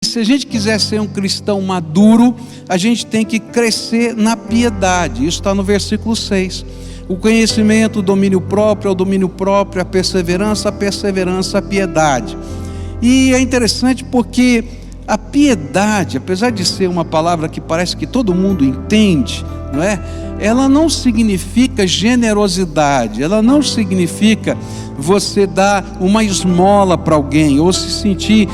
se a gente quiser ser um cristão maduro, a gente tem que crescer na piedade. Isso está no versículo 6. O conhecimento, o domínio próprio, a perseverança, a piedade. E é interessante porque a piedade, apesar de ser uma palavra que parece que todo mundo entende, não é? Ela não significa generosidade, ela não significa você dar uma esmola para alguém, ou se sentir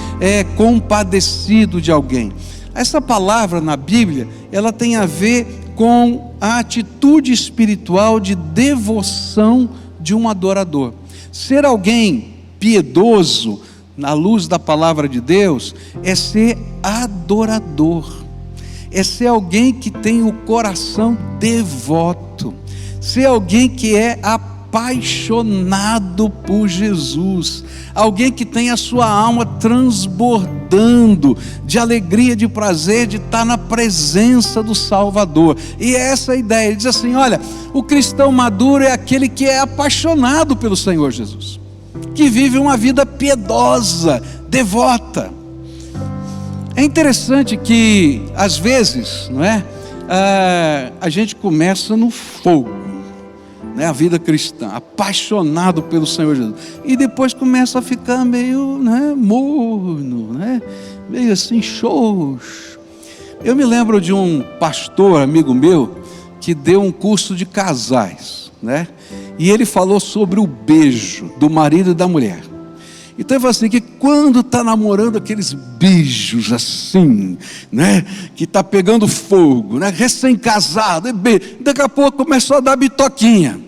compadecido de alguém. Essa palavra na Bíblia, ela tem a ver com a atitude espiritual de devoção de um adorador. Ser alguém piedoso, na luz da palavra de Deus, é ser adorador, é ser alguém que tem o coração devoto, ser alguém que é apaixonado por Jesus, alguém que tem a sua alma transbordando de alegria, de prazer, de estar na presença do Salvador. E é essa a ideia. Ele diz assim: olha, o cristão maduro é aquele que é apaixonado pelo Senhor Jesus, que vive uma vida piedosa, devota. É interessante que às vezes, não é? A gente começa no fogo, né? A vida cristã, apaixonado pelo Senhor Jesus, e depois começa a ficar meio, né, morno, né? Meio assim, xoxo. Eu me lembro de um pastor amigo meu que deu um curso de casais, né? E ele falou sobre o beijo do marido e da mulher. Então ele falou assim, que quando está namorando aqueles beijos assim, né, que está pegando fogo, né, recém-casado, daqui a pouco começou a dar bitoquinha.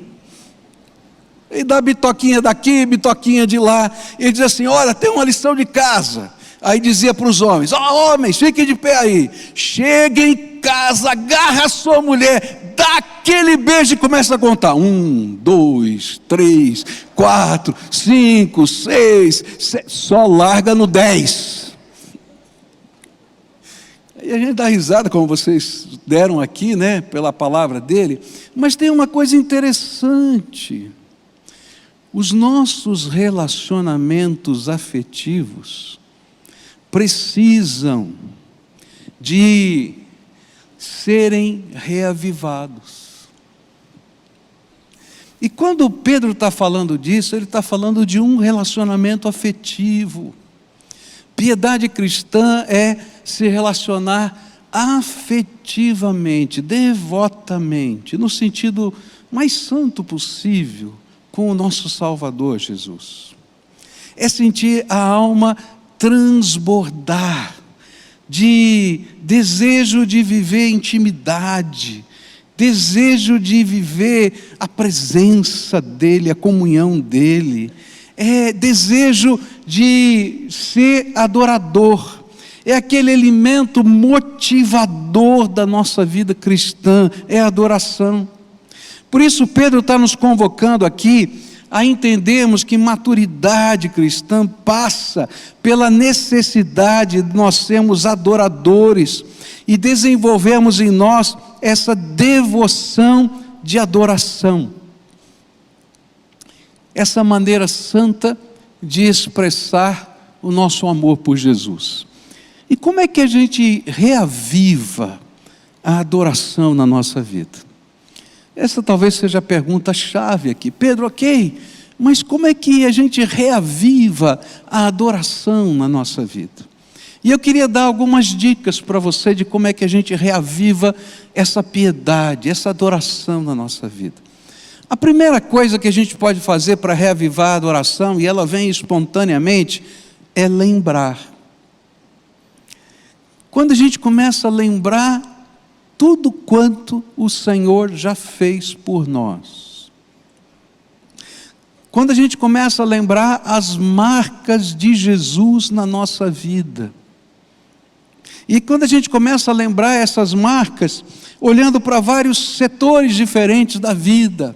E dá bitoquinha daqui, bitoquinha de lá. Ele diz assim: olha, tem uma lição de casa. Aí dizia para os homens: ó, homens, fiquem de pé aí, cheguem em casa, agarra a sua mulher, dá aquele beijo e começa a contar: 1, 2, 3, 4, 5, 6, 7, só larga no 10. E a gente dá risada, como vocês deram aqui, né, pela palavra dele. Mas tem uma coisa interessante: os nossos relacionamentos afetivos precisam de serem reavivados. E quando Pedro está falando disso, ele está falando de um relacionamento afetivo. Piedade cristã é se relacionar afetivamente, devotamente, no sentido mais santo possível, com o nosso Salvador Jesus. É sentir a alma transbordar de desejo de viver intimidade, desejo de viver a presença dEle, a comunhão dEle, desejo de ser adorador, é aquele elemento motivador da nossa vida cristã, é a adoração. Por isso Pedro está nos convocando aqui a entendermos que maturidade cristã passa pela necessidade de nós sermos adoradores e desenvolvermos em nós essa devoção de adoração, essa maneira santa de expressar o nosso amor por Jesus. E como é que a gente reaviva a adoração na nossa vida? Essa talvez seja a pergunta-chave aqui. Pedro, ok, mas como é que a gente reaviva a adoração na nossa vida? E eu queria dar algumas dicas para você de como é que a gente reaviva essa piedade, essa adoração na nossa vida. A primeira coisa que a gente pode fazer para reavivar a adoração, e ela vem espontaneamente, é lembrar. Quando a gente começa a lembrar tudo quanto o Senhor já fez por nós. Quando a gente começa a lembrar as marcas de Jesus na nossa vida. E quando a gente começa a lembrar essas marcas, olhando para vários setores diferentes da vida.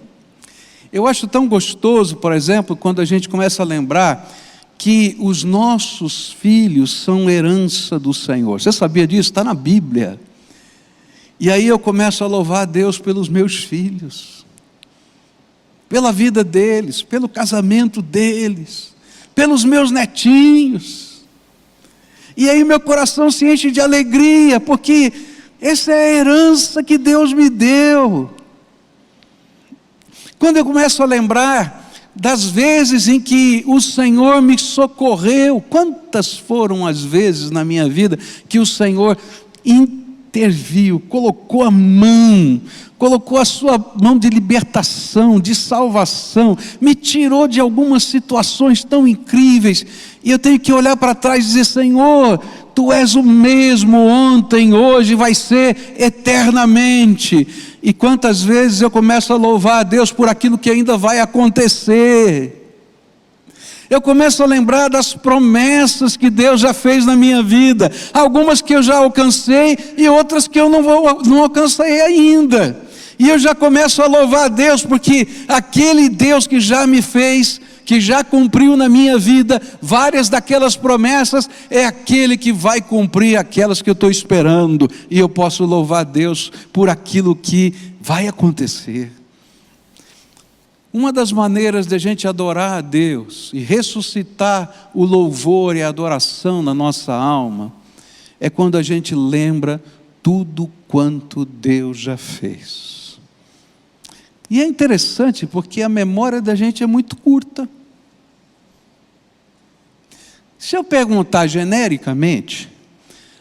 Eu acho tão gostoso, por exemplo, quando a gente começa a lembrar que os nossos filhos são herança do Senhor. Você sabia disso? Está na Bíblia. E aí eu começo a louvar a Deus pelos meus filhos, pela vida deles, pelo casamento deles, pelos meus netinhos. E aí meu coração se enche de alegria, porque essa é a herança que Deus me deu. Quando eu começo a lembrar das vezes em que o Senhor me socorreu, quantas foram as vezes na minha vida que o Senhor interviu, colocou a mão, colocou a sua mão de libertação, de salvação, me tirou de algumas situações tão incríveis, e eu tenho que olhar para trás e dizer: Senhor, Tu és o mesmo ontem, hoje, vai ser eternamente. E quantas vezes eu começo a louvar a Deus por aquilo que ainda vai acontecer. Eu começo a lembrar das promessas que Deus já fez na minha vida, algumas que eu já alcancei e outras que eu não alcancei ainda. E eu já começo a louvar a Deus, porque aquele Deus que já me fez, que já cumpriu na minha vida várias daquelas promessas, é aquele que vai cumprir aquelas que eu estou esperando, e eu posso louvar a Deus por aquilo que vai acontecer. Uma das maneiras de a gente adorar a Deus e ressuscitar o louvor e a adoração na nossa alma é quando a gente lembra tudo quanto Deus já fez. E é interessante porque a memória da gente é muito curta. Se eu perguntar genericamente,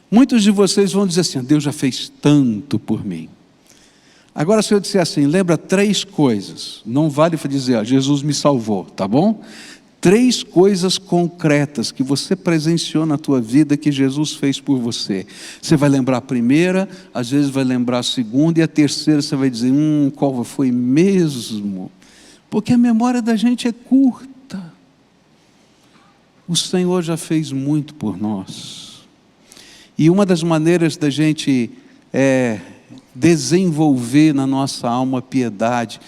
muitos de vocês vão dizer assim: Deus já fez tanto por mim. Agora, se eu disser assim, lembra 3 coisas, não vale dizer, Jesus me salvou, tá bom? 3 coisas concretas que você presenciou na tua vida que Jesus fez por você. Você vai lembrar a primeira, às vezes vai lembrar a segunda, e a terceira você vai dizer: qual foi mesmo? Porque a memória da gente é curta. O Senhor já fez muito por nós. E uma das maneiras da gente desenvolver na nossa alma piedade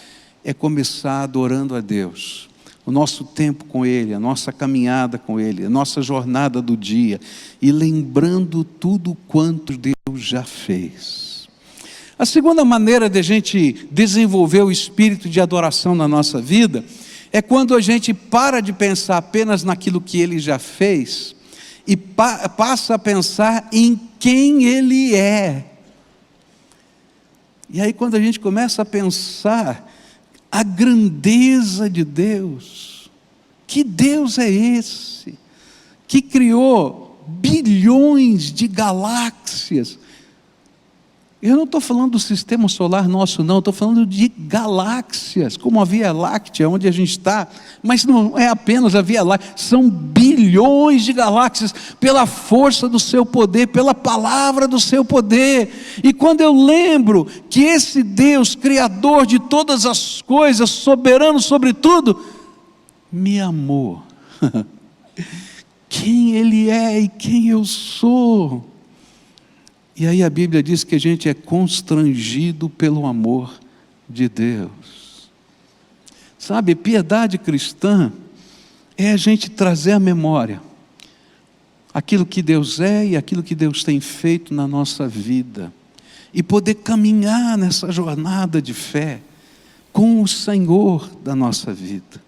é começar adorando a Deus. O nosso tempo com Ele, a nossa caminhada com Ele, a nossa jornada do dia, e lembrando tudo quanto Deus já fez. A segunda maneira de a gente desenvolver o espírito de adoração na nossa vida é quando a gente para de pensar apenas naquilo que Ele já fez e passa a pensar em quem Ele é. E aí, quando a gente começa a pensar a grandeza de Deus, que Deus é esse, que criou bilhões de galáxias. Eu não estou falando do sistema solar nosso, não, estou falando de galáxias, como a Via Láctea, onde a gente está, mas não é apenas a Via Láctea, são bilhões de galáxias, pela força do seu poder, pela palavra do seu poder. E quando eu lembro que esse Deus, Criador de todas as coisas, soberano sobre tudo, me amou, quem Ele é e quem eu sou. E aí a Bíblia diz que a gente é constrangido pelo amor de Deus. Sabe, piedade cristã é a gente trazer à memória aquilo que Deus é e aquilo que Deus tem feito na nossa vida, e poder caminhar nessa jornada de fé com o Senhor da nossa vida,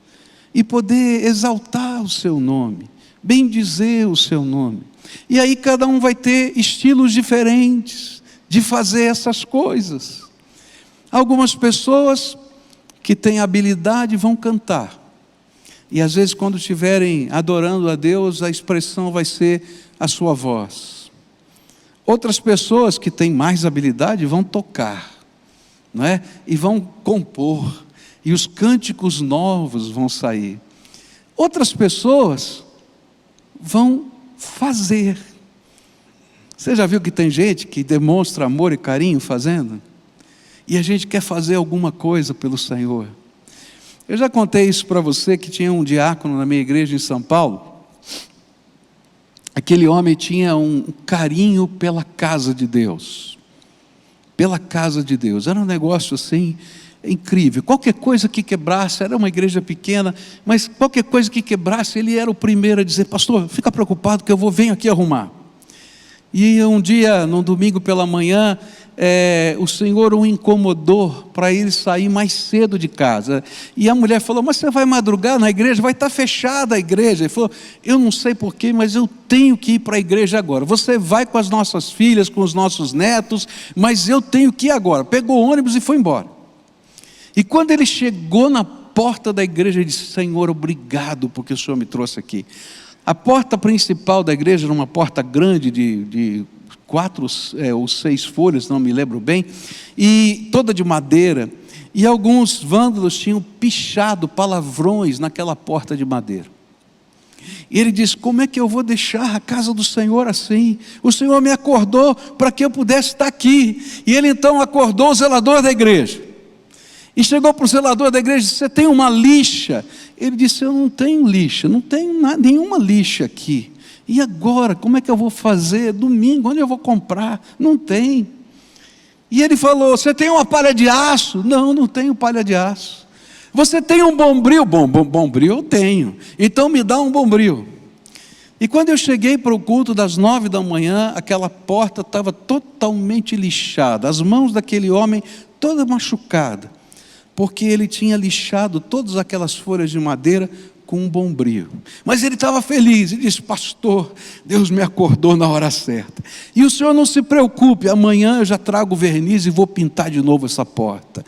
e poder exaltar o seu nome, bendizer o seu nome. E aí cada um vai ter estilos diferentes de fazer essas coisas. Algumas pessoas que têm habilidade vão cantar, e às vezes quando estiverem adorando a Deus, a expressão vai ser a sua voz. Outras pessoas que têm mais habilidade vão tocar, não é? E vão compor, e os cânticos novos vão sair. Outras pessoas vão fazer. Você já viu que tem gente que demonstra amor e carinho fazendo? E a gente quer fazer alguma coisa pelo Senhor. Eu já contei isso para você, que tinha um diácono na minha igreja em São Paulo. Aquele homem tinha um carinho pela casa de Deus. Pela casa de Deus. Era um negócio assim incrível. Qualquer coisa que quebrasse, era uma igreja pequena, mas qualquer coisa que quebrasse, ele era o primeiro a dizer: pastor, fica preocupado que eu venho aqui arrumar. E um dia, num domingo pela manhã, o Senhor o incomodou para ele sair mais cedo de casa. E a mulher falou: mas você vai madrugar na igreja? Vai estar fechada a igreja. Ele falou: eu não sei porquê, mas eu tenho que ir para a igreja agora. Você vai com as nossas filhas, com os nossos netos, mas eu tenho que ir agora. Pegou o ônibus e foi embora. E quando ele chegou na porta da igreja, ele disse: Senhor, obrigado porque o Senhor me trouxe aqui. A porta principal da igreja era uma porta grande de 4 ou 6 folhas, não me lembro bem, e toda de madeira, e alguns vândalos tinham pichado palavrões naquela porta de madeira. E ele disse: como é que eu vou deixar a casa do Senhor assim? O Senhor me acordou para que eu pudesse estar aqui. E ele então acordou o zelador da igreja, e chegou para o zelador da igreja e disse: você tem uma lixa? Ele disse: eu não tenho lixa, não tenho nenhuma lixa aqui. E agora, como é que eu vou fazer? Domingo, onde eu vou comprar? Não tem. E ele falou: você tem uma palha de aço? Não, não tenho palha de aço. Você tem um bombril? Bombril eu tenho. Então me dá um bombril. E quando eu cheguei para o culto das 9 da manhã, aquela porta estava totalmente lixada, as mãos daquele homem toda machucada, porque ele tinha lixado todas aquelas folhas de madeira com um bombril. Mas ele estava feliz, ele disse: pastor, Deus me acordou na hora certa. E o senhor não se preocupe, amanhã eu já trago verniz e vou pintar de novo essa porta.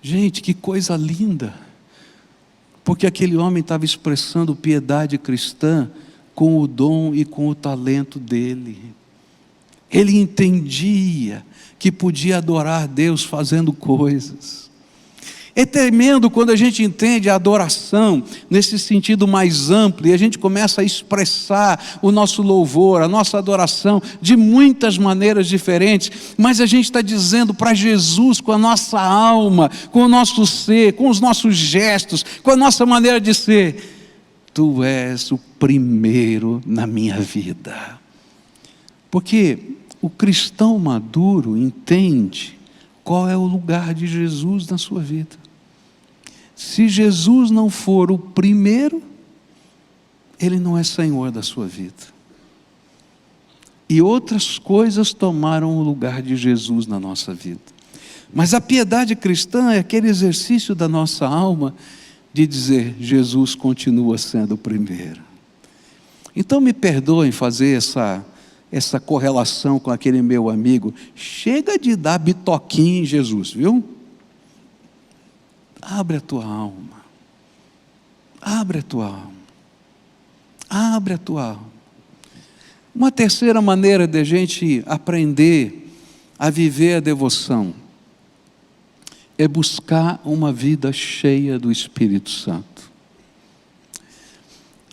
Gente, que coisa linda, porque aquele homem estava expressando piedade cristã com o dom e com o talento dele. Ele entendia que podia adorar Deus fazendo coisas. É tremendo quando a gente entende a adoração nesse sentido mais amplo, e a gente começa a expressar o nosso louvor, a nossa adoração de muitas maneiras diferentes, mas a gente está dizendo para Jesus com a nossa alma, com o nosso ser, com os nossos gestos, com a nossa maneira de ser: tu és o primeiro na minha vida. Porque o cristão maduro entende qual é o lugar de Jesus na sua vida. Se Jesus não for o primeiro, Ele não é Senhor da sua vida. E outras coisas tomaram o lugar de Jesus na nossa vida. Mas a piedade cristã é aquele exercício da nossa alma de dizer: Jesus continua sendo o primeiro. Então me perdoem fazer essa correlação com aquele meu amigo. Chega de dar bitoquinha em Jesus, viu? Abre a tua alma. Abre a tua alma. Abre a tua alma. Uma terceira maneira de a gente aprender a viver a devoção é buscar uma vida cheia do Espírito Santo.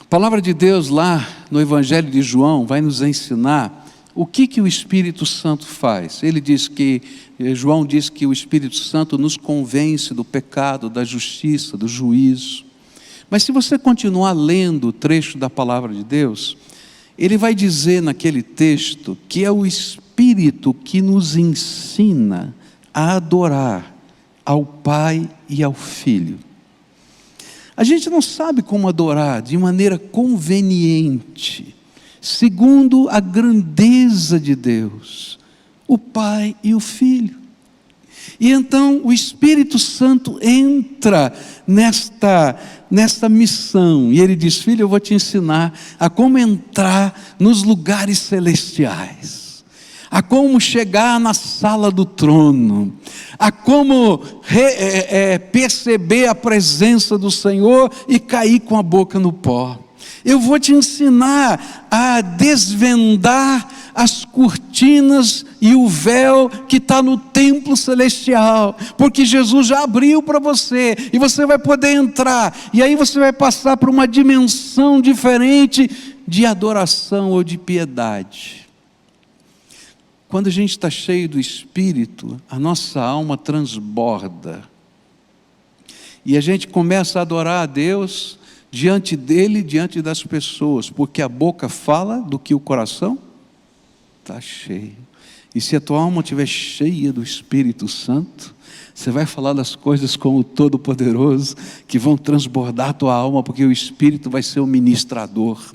A palavra de Deus lá no Evangelho de João vai nos ensinar o que o Espírito Santo faz. João diz que o Espírito Santo nos convence do pecado, da justiça, do juízo. Mas se você continuar lendo o trecho da palavra de Deus, ele vai dizer naquele texto que é o Espírito que nos ensina a adorar ao Pai e ao Filho. A gente não sabe como adorar de maneira conveniente, segundo a grandeza de Deus, o Pai e o Filho. E então o Espírito Santo entra nesta missão, e ele diz: filho, eu vou te ensinar a como entrar nos lugares celestiais, a como chegar na sala do trono, a como perceber a presença do Senhor e cair com a boca no pó. Eu vou te ensinar a desvendar as cortinas e o véu que está no templo celestial, porque Jesus já abriu para você, e você vai poder entrar, e aí você vai passar por uma dimensão diferente de adoração ou de piedade. Quando a gente está cheio do Espírito, a nossa alma transborda, e a gente começa a adorar a Deus diante dele, diante das pessoas, porque a boca fala do que o coração está cheio. E se a tua alma estiver cheia do Espírito Santo, você vai falar das coisas com o Todo-Poderoso, que vão transbordar a tua alma, porque o Espírito vai ser o ministrador.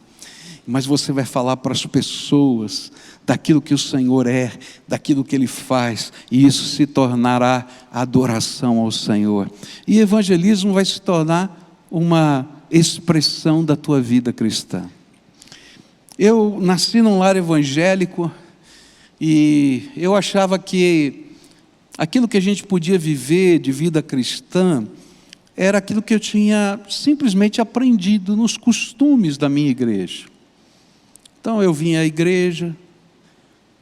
mas você vai falar para as pessoas daquilo que o Senhor é, daquilo que Ele faz, e isso se tornará adoração ao Senhor. E evangelismo vai se tornar uma expressão da tua vida cristã. Eu nasci num lar evangélico, e eu achava que aquilo que a gente podia viver de vida cristã era aquilo que eu tinha simplesmente aprendido nos costumes da minha igreja. Então eu vinha à igreja,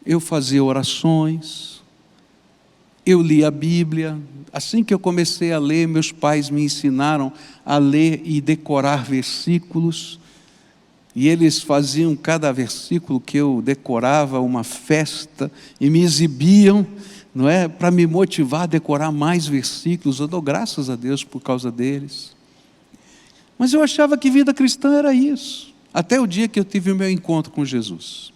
eu fazia orações, eu lia a Bíblia. Assim que eu comecei a ler, meus pais me ensinaram a ler e decorar versículos, e eles faziam cada versículo que eu decorava uma festa, e me exibiam, não é, para me motivar a decorar mais versículos. Eu dou graças a Deus por causa deles. Mas eu achava que vida cristã era isso, até o dia que eu tive o meu encontro com Jesus.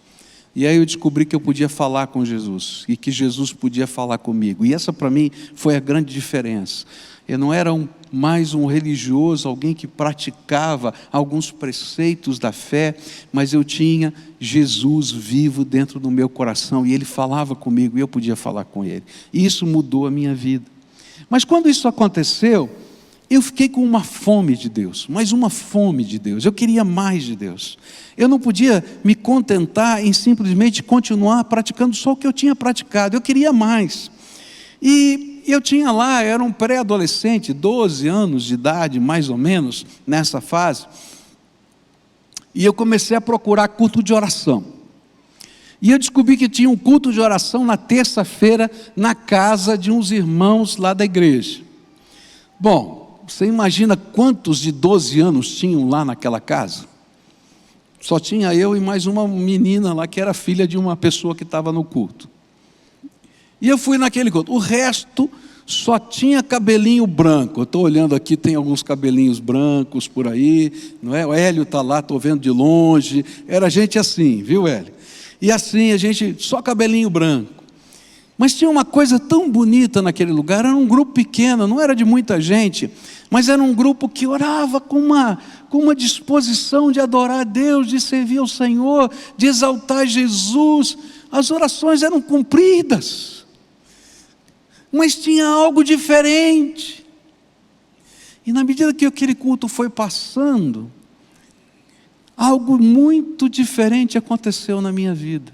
E aí eu descobri que eu podia falar com Jesus, e que Jesus podia falar comigo. E essa para mim foi a grande diferença. Eu não era mais um religioso, alguém que praticava alguns preceitos da fé, mas eu tinha Jesus vivo dentro do meu coração, e Ele falava comigo, e eu podia falar com Ele. E isso mudou a minha vida. Mas quando isso aconteceu, eu fiquei com uma fome de Deus, mas uma fome de Deus. Eu queria mais de Deus. Eu não podia me contentar em simplesmente continuar praticando só o que eu tinha praticado. Eu queria mais. E eu tinha lá, era um pré-adolescente, 12 anos de idade, mais ou menos, nessa fase. E eu comecei a procurar culto de oração. E eu descobri que tinha um culto de oração na terça-feira, na casa de uns irmãos lá da igreja. Bom, você imagina quantos de 12 anos tinham lá naquela casa? Só tinha eu e mais uma menina lá, que era filha de uma pessoa que estava no culto. E eu fui naquele culto. O resto só tinha cabelinho branco. Eu estou olhando aqui, tem alguns cabelinhos brancos por aí, não é? O Hélio está lá, estou vendo de longe. Era gente assim, viu, Hélio? E assim, a gente, só cabelinho branco. Mas tinha uma coisa tão bonita naquele lugar. Era um grupo pequeno, não era de muita gente, mas era um grupo que orava com uma disposição de adorar a Deus, de servir ao Senhor, de exaltar Jesus. As orações eram cumpridas, mas tinha algo diferente. E na medida que aquele culto foi passando, algo muito diferente aconteceu na minha vida.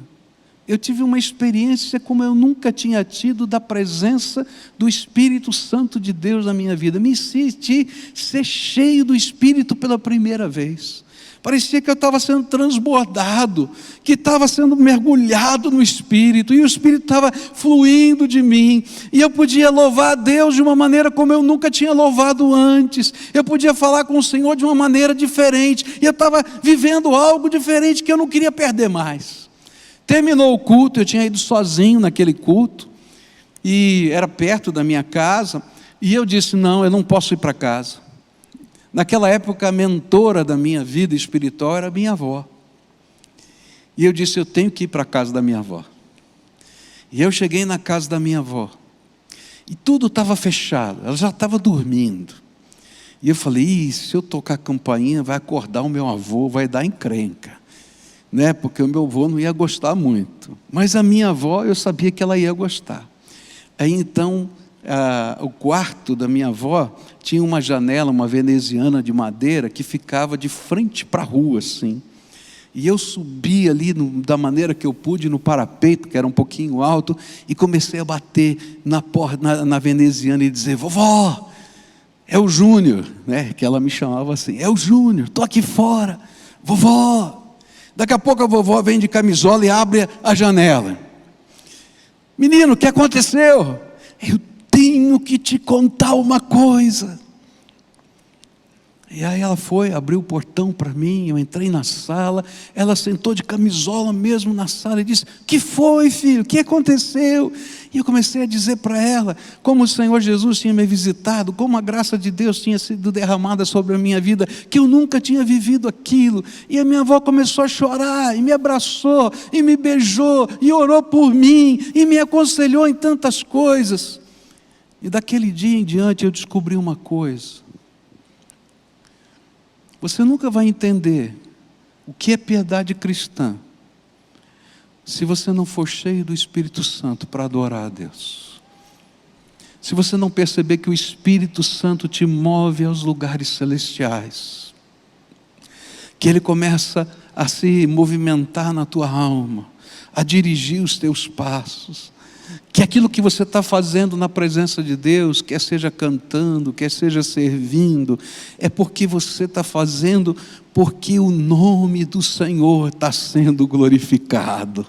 Eu tive uma experiência como eu nunca tinha tido da presença do Espírito Santo de Deus na minha vida. Me senti ser cheio do Espírito pela primeira vez. Parecia que eu estava sendo transbordado, que estava sendo mergulhado no Espírito, e o Espírito estava fluindo de mim, e eu podia louvar a Deus de uma maneira como eu nunca tinha louvado antes. Eu podia falar com o Senhor de uma maneira diferente, e eu estava vivendo algo diferente que eu não queria perder mais. Terminou o culto, eu tinha ido sozinho naquele culto, e era perto da minha casa, e eu disse, não, eu não posso ir para casa. Naquela época, a mentora da minha vida espiritual era a minha avó. E eu disse, eu tenho que ir para a casa da minha avó. E eu cheguei na casa da minha avó, e tudo estava fechado, ela já estava dormindo. E eu falei, se eu tocar a campainha, vai acordar o meu avô, vai dar encrenca, né? Porque o meu avô não ia gostar muito. Mas a minha avó, eu sabia que ela ia gostar. Aí então, o quarto da minha avó tinha uma janela, uma veneziana de madeira, que ficava de frente para a rua, assim. E eu subi ali da maneira que eu pude, no parapeito, que era um pouquinho alto, e comecei a bater na veneziana e dizer, vovó, é o Júnior, né? Que ela me chamava assim, é o Júnior, estou aqui fora, vovó. Daqui a pouco a vovó vem de camisola e abre a janela. Menino, o que aconteceu? Eu tenho que te contar uma coisa. E aí ela foi, abriu o portão para mim, eu entrei na sala, ela sentou de camisola mesmo na sala e disse, que foi, filho, o que aconteceu? E eu comecei a dizer para ela, como o Senhor Jesus tinha me visitado, como a graça de Deus tinha sido derramada sobre a minha vida, que eu nunca tinha vivido aquilo. E a minha avó começou a chorar, e me abraçou, e me beijou, e orou por mim, e me aconselhou em tantas coisas. E daquele dia em diante eu descobri uma coisa. Você nunca vai entender O que é piedade cristã? Se você não for cheio do Espírito Santo para adorar a Deus, se você não perceber que o Espírito Santo te move aos lugares celestiais, que Ele começa a se movimentar na tua alma, a dirigir os teus passos, que aquilo que você está fazendo na presença de Deus, quer seja cantando, quer seja servindo, é porque você está fazendo porque o nome do Senhor está sendo glorificado.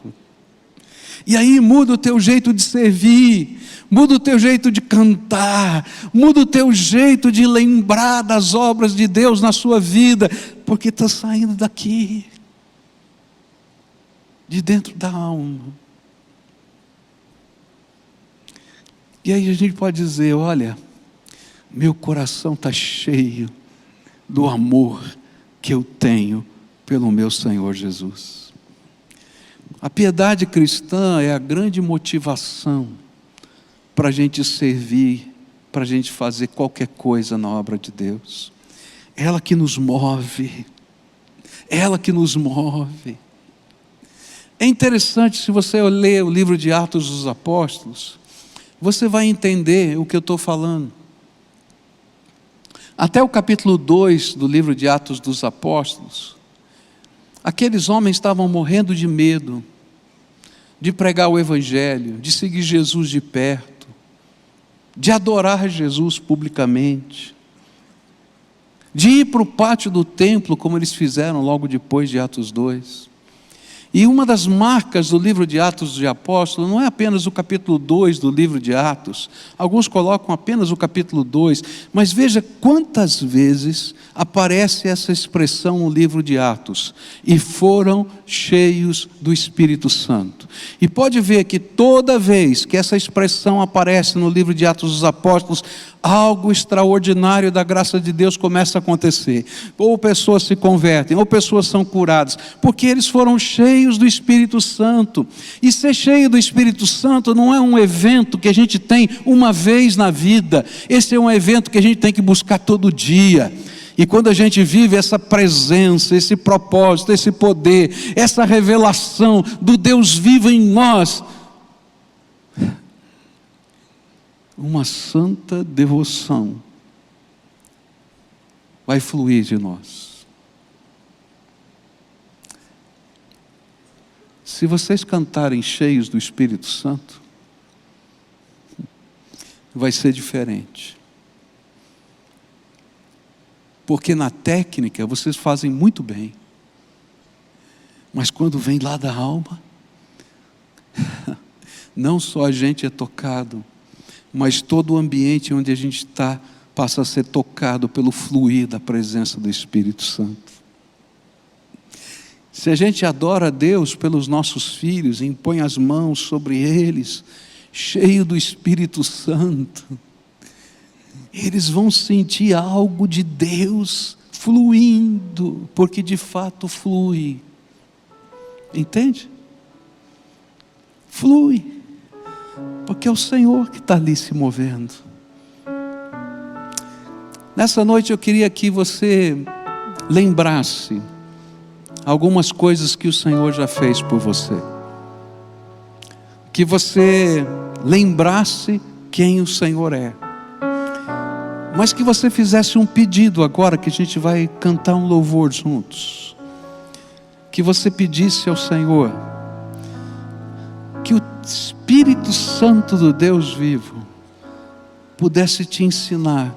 E aí muda o teu jeito de servir, muda o teu jeito de cantar, muda o teu jeito de lembrar das obras de Deus na sua vida, porque está saindo daqui, de dentro da alma. E aí a gente pode dizer, olha, meu coração está cheio do amor que eu tenho pelo meu Senhor Jesus. A piedade cristã é a grande motivação para a gente servir, para a gente fazer qualquer coisa na obra de Deus. Ela que nos move, ela que nos move. É interessante, se você ler o livro de Atos dos Apóstolos, você vai entender o que eu estou falando. Até o capítulo 2 do livro de Atos dos Apóstolos, aqueles homens estavam morrendo de medo de pregar o Evangelho, de seguir Jesus de perto, de adorar Jesus publicamente, de ir para o pátio do templo, como eles fizeram logo depois de Atos 2. E uma das marcas do livro de Atos de Apóstolos não é apenas o capítulo 2 do livro de Atos. Alguns colocam apenas o capítulo 2. Mas veja quantas vezes aparece essa expressão no livro de Atos. E foram cheios do Espírito Santo. E pode ver que toda vez que essa expressão aparece no livro de Atos dos Apóstolos, algo extraordinário da graça de Deus começa a acontecer. Ou pessoas se convertem, ou pessoas são curadas, porque eles foram cheios do Espírito Santo. E ser cheio do Espírito Santo não é um evento que a gente tem uma vez na vida. Esse é um evento que a gente tem que buscar todo dia. E quando a gente vive essa presença, esse propósito, esse poder, essa revelação do Deus vivo em nós, uma santa devoção vai fluir de nós. Se vocês cantarem cheios do Espírito Santo, vai ser diferente. Porque na técnica vocês fazem muito bem, mas quando vem lá da alma, não só a gente é tocado, mas todo o ambiente onde a gente está passa a ser tocado pelo fluir da presença do Espírito Santo. Se a gente adora a Deus pelos nossos filhos, impõe as mãos sobre eles, cheio do Espírito Santo, eles vão sentir algo de Deus fluindo, porque de fato flui. Entende? Flui. Porque é o Senhor que está ali se movendo. Nessa noite eu queria que você lembrasse algumas coisas que o Senhor já fez por você. Que você lembrasse quem o Senhor é. Mas que você fizesse um pedido agora, que a gente vai cantar um louvor juntos. Que você pedisse ao Senhor que o Espírito Santo do Deus vivo pudesse te ensinar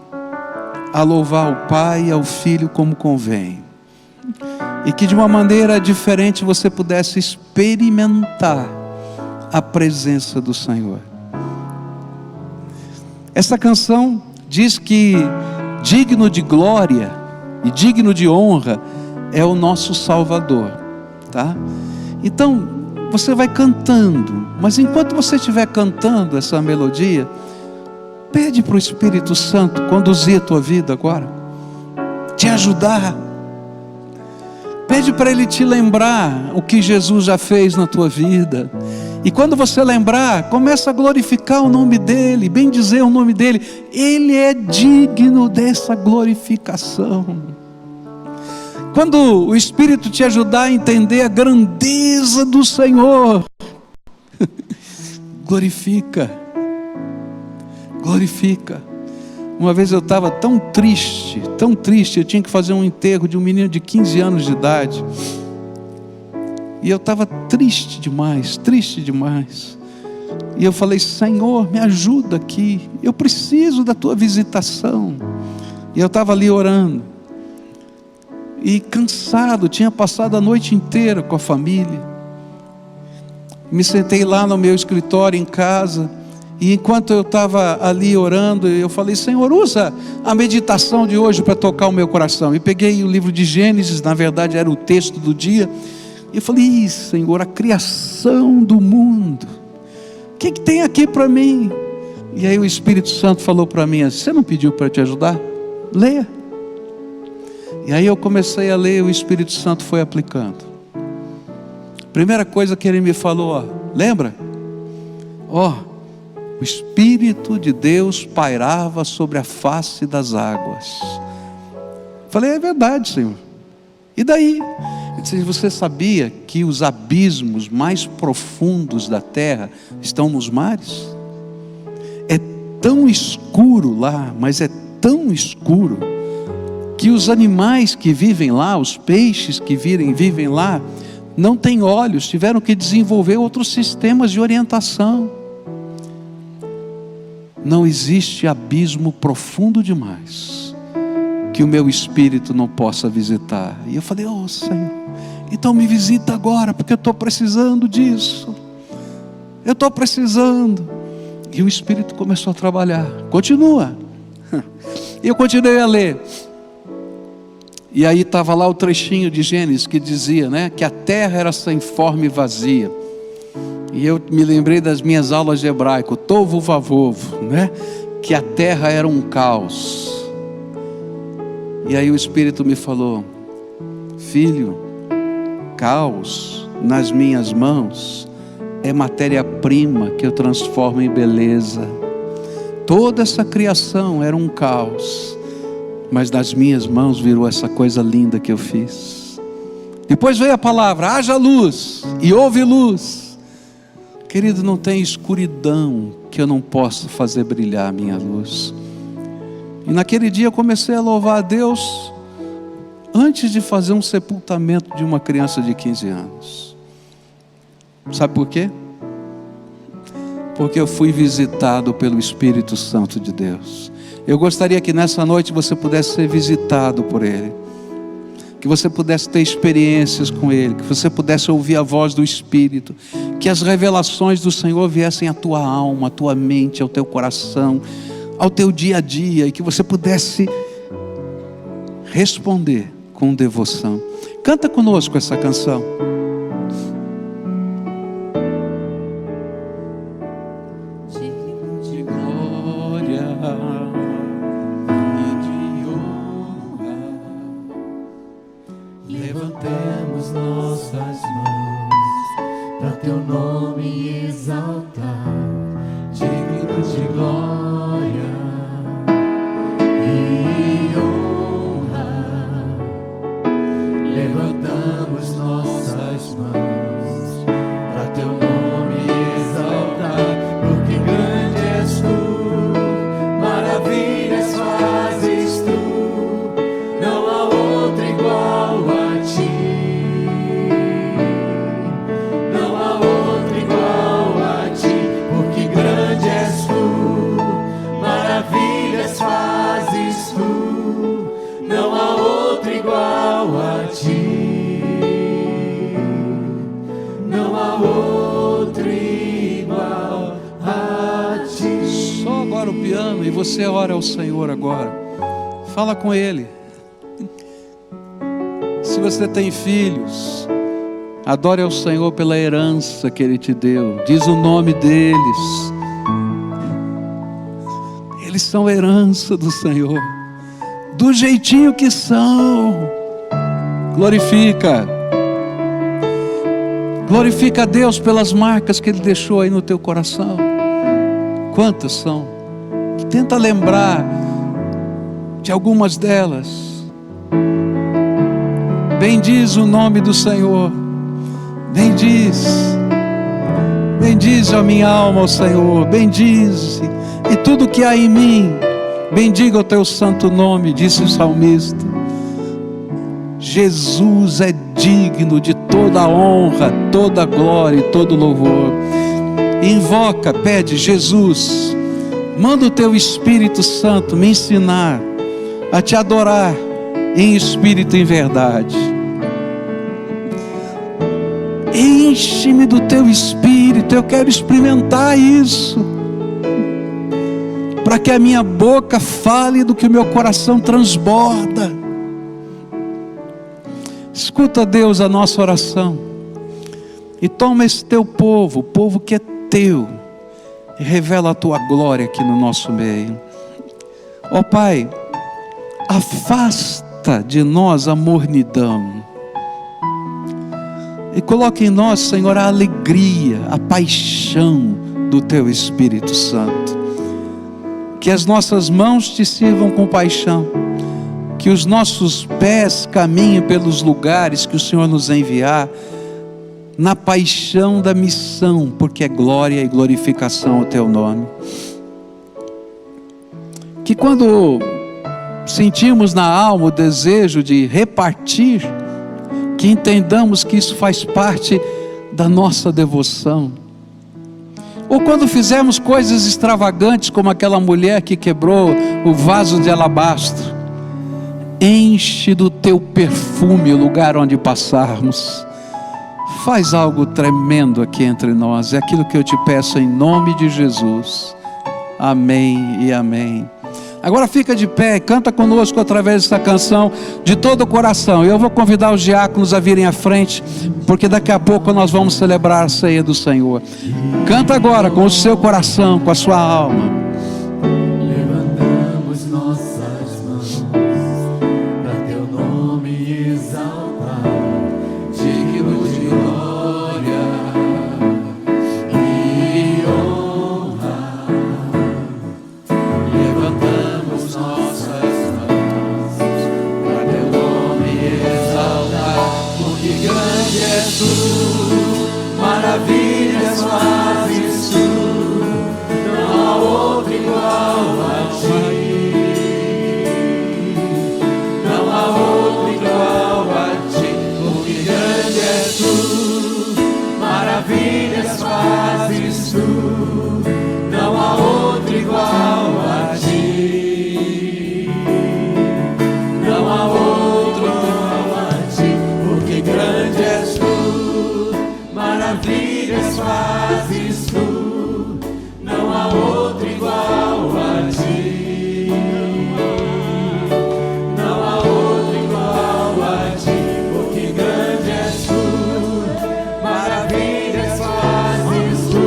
a louvar o Pai e ao Filho como convém, e que de uma maneira diferente você pudesse experimentar a presença do Senhor. Essa canção diz que digno de glória e digno de honra é o nosso Salvador, tá? Então você vai cantando, mas enquanto você estiver cantando essa melodia, pede para o Espírito Santo conduzir a tua vida agora, te ajudar. Pede para Ele te lembrar o que Jesus já fez na tua vida. E quando você lembrar, começa a glorificar o nome dEle, bendizer o nome dEle. Ele é digno dessa glorificação. Quando o Espírito te ajudar a entender a grandeza do Senhor, glorifica, glorifica. Uma vez eu estava tão triste, eu tinha que fazer um enterro de um menino de 15 anos de idade, e eu estava triste demais, e eu falei: Senhor, me ajuda aqui, eu preciso da tua visitação. E eu estava ali orando, e cansado, tinha passado a noite inteira com a família. Me sentei lá no meu escritório em casa, e enquanto eu estava ali orando, eu falei: Senhor, usa a meditação de hoje para tocar o meu coração. E peguei o livro de Gênesis, na verdade era o texto do dia, e eu falei: Senhor, a criação do mundo, o que tem aqui para mim? E aí o Espírito Santo falou para mim assim: você não pediu para te ajudar? Leia. E aí eu comecei a ler, o Espírito Santo foi aplicando. Primeira coisa que ele me falou, lembra? O Espírito de Deus pairava sobre a face das águas. Falei: é verdade, Senhor. E daí? Ele disse: você sabia que os abismos mais profundos da terra estão nos mares? É tão escuro lá, mas é tão escuro, que os animais que vivem lá, os peixes que vivem lá, não têm olhos, tiveram que desenvolver outros sistemas de orientação. Não existe abismo profundo demais que o meu espírito não possa visitar. E eu falei: Senhor, então me visita agora, porque eu estou precisando disso, eu estou precisando. E o Espírito começou a trabalhar. Continua. E eu continuei a ler. E aí estava lá o trechinho de Gênesis que dizia, que a terra era sem forma e vazia. E eu me lembrei das minhas aulas de hebraico, tovo vavovo, que a terra era um caos. E aí o Espírito me falou: filho, caos nas minhas mãos é matéria-prima que eu transformo em beleza. Toda essa criação era um caos, mas das minhas mãos virou essa coisa linda que eu fiz. Depois veio a palavra: haja luz, e houve luz. Querido, não tem escuridão que eu não possa fazer brilhar a minha luz. E naquele dia eu comecei a louvar a Deus, antes de fazer um sepultamento de uma criança de 15 anos. Sabe por quê? Porque eu fui visitado pelo Espírito Santo de Deus. Eu gostaria que nessa noite você pudesse ser visitado por Ele, que você pudesse ter experiências com Ele, que você pudesse ouvir a voz do Espírito, que as revelações do Senhor viessem à tua alma, à tua mente, ao teu coração, ao teu dia a dia, e que você pudesse responder com devoção. Canta conosco essa canção. Levantemos nossas mãos para teu nome exaltar, digno de glória e honra. Levantamos nossas mãos para teu nome exaltar, porque grande és tu, maravilhas fazes tu, não há outro igual a ti. Não há outro igual a ti, porque grande és tu, maravilhas fazes tu, não há outro igual a ti. Não há outro igual a ti. Só agora o piano, e você ora ao Senhor agora. Fala com Ele. Se você tem filhos, adore ao Senhor pela herança que Ele te deu. Diz o nome deles. Eles são herança do Senhor, do jeitinho que são. Glorifica. Glorifica a Deus pelas marcas que Ele deixou aí no teu coração. Quantas são? Tenta lembrar de algumas delas. Bendiz o nome do Senhor. Bendize a minha alma ao Senhor. Bendize. E tudo que há em mim, bendiga o teu santo nome, disse o salmista. Jesus é digno de toda a honra, toda a glória e todo louvor. Invoca, pede: Jesus, manda o teu Espírito Santo me ensinar a te adorar em espírito e em verdade. Enche-me do teu Espírito, eu quero experimentar isso, para que a minha boca fale do que o meu coração transborda. Escuta, Deus, a nossa oração, e toma esse teu povo, o povo que é teu, e revela a tua glória aqui no nosso meio. Ó Pai, afasta de nós a mornidão, e coloca em nós, Senhor, a alegria, a paixão do teu Espírito Santo. Que as nossas mãos te sirvam com paixão, que os nossos pés caminhem pelos lugares que o Senhor nos enviar, na paixão da missão, porque é glória e glorificação ao teu nome. Que quando sentimos na alma o desejo de repartir, que entendamos que isso faz parte da nossa devoção. Ou quando fizermos coisas extravagantes, como aquela mulher que quebrou o vaso de alabastro, enche do teu perfume o lugar onde passarmos. Faz algo tremendo aqui entre nós. É aquilo que eu te peço em nome de Jesus. Amém e amém. Agora fica de pé e canta conosco através dessa canção de todo o coração. Eu vou convidar os diáconos a virem à frente, porque daqui a pouco nós vamos celebrar a ceia do Senhor. Canta agora com o seu coração, com a sua alma. Levantamos nossas mãos para teu nome exaltar, digno de glória e honra. Levantamos nossas mãos para teu nome exaltar, porque grande és tu, maravilhas fazes tu. Não há outro igual a ti, não há outro igual a ti, porque grande és tu, maravilhas fazes tu, não há outro igual a ti, não há outro igual a ti, porque grande és tu, maravilhas fazes tu, não há outro igual a ti, não há outro igual a ti, porque grande és tu, maravilhas fazes tu,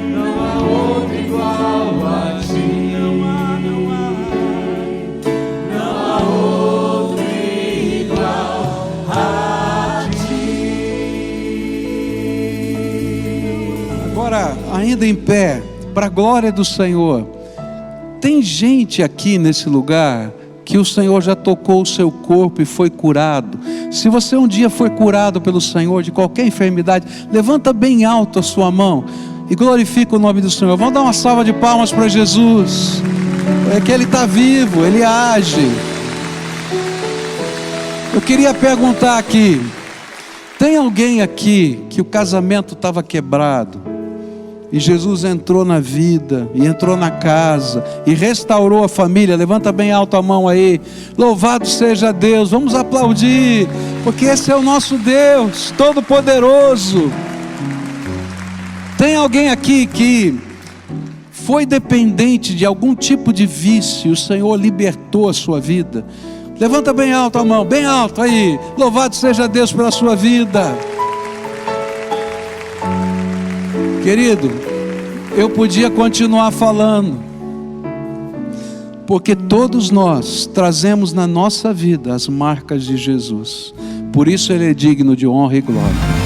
não há outro igual a ti, não há outro igual a ti. Agora, ainda em pé, para a glória do Senhor. Tem gente aqui nesse lugar que o Senhor já tocou o seu corpo e foi curado. Se você um dia foi curado pelo Senhor de qualquer enfermidade, levanta bem alto a sua mão e glorifica o nome do Senhor. Vamos dar uma salva de palmas para Jesus. É que Ele está vivo, Ele age. Eu queria perguntar aqui: tem alguém aqui que o casamento estava quebrado e Jesus entrou na vida, e entrou na casa, e restaurou a família? Levanta bem alto a mão aí. Louvado seja Deus. Vamos aplaudir, porque esse é o nosso Deus Todo-Poderoso. Tem alguém aqui que foi dependente de algum tipo de vício, e o Senhor libertou a sua vida? Levanta bem alto a mão, bem alto aí. Louvado seja Deus pela sua vida. Querido, eu podia continuar falando, porque todos nós trazemos na nossa vida as marcas de Jesus. Por isso Ele é digno de honra e glória.